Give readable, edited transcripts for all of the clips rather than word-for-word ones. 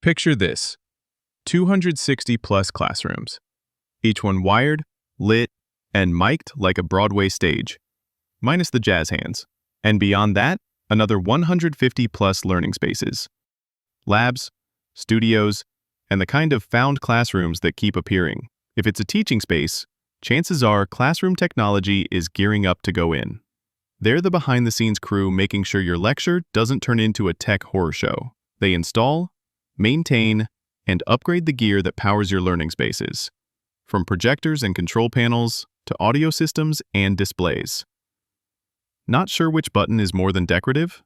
Picture this, 260 plus classrooms, each one wired, lit, and mic'd like a Broadway stage, minus the jazz hands. And beyond that, another 150 plus learning spaces, labs, studios, and the kind of found classrooms that keep appearing. If it's a teaching space, chances are Classroom Technology is gearing up to go in. They're the behind-the-scenes crew making sure your lecture doesn't turn into a tech horror show. They install, maintain, and upgrade the gear that powers your learning spaces, from projectors and control panels to audio systems and displays. Not sure which button is more than decorative?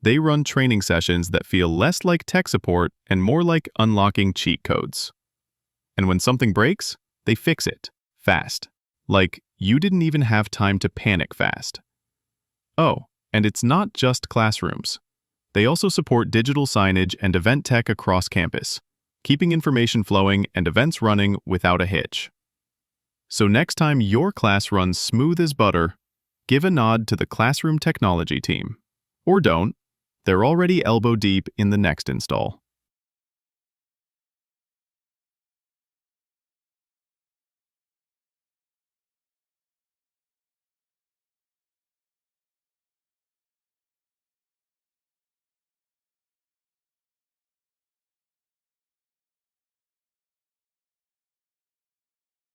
They run training sessions that feel less like tech support and more like unlocking cheat codes. And when something breaks, they fix it, fast. Like, you didn't even have time to panic fast. Oh, and it's not just classrooms. They also support digital signage and event tech across campus, keeping information flowing and events running without a hitch. So next time your class runs smooth as butter, give a nod to the Classroom Technology team. Or don't. They're already elbow deep in the next install.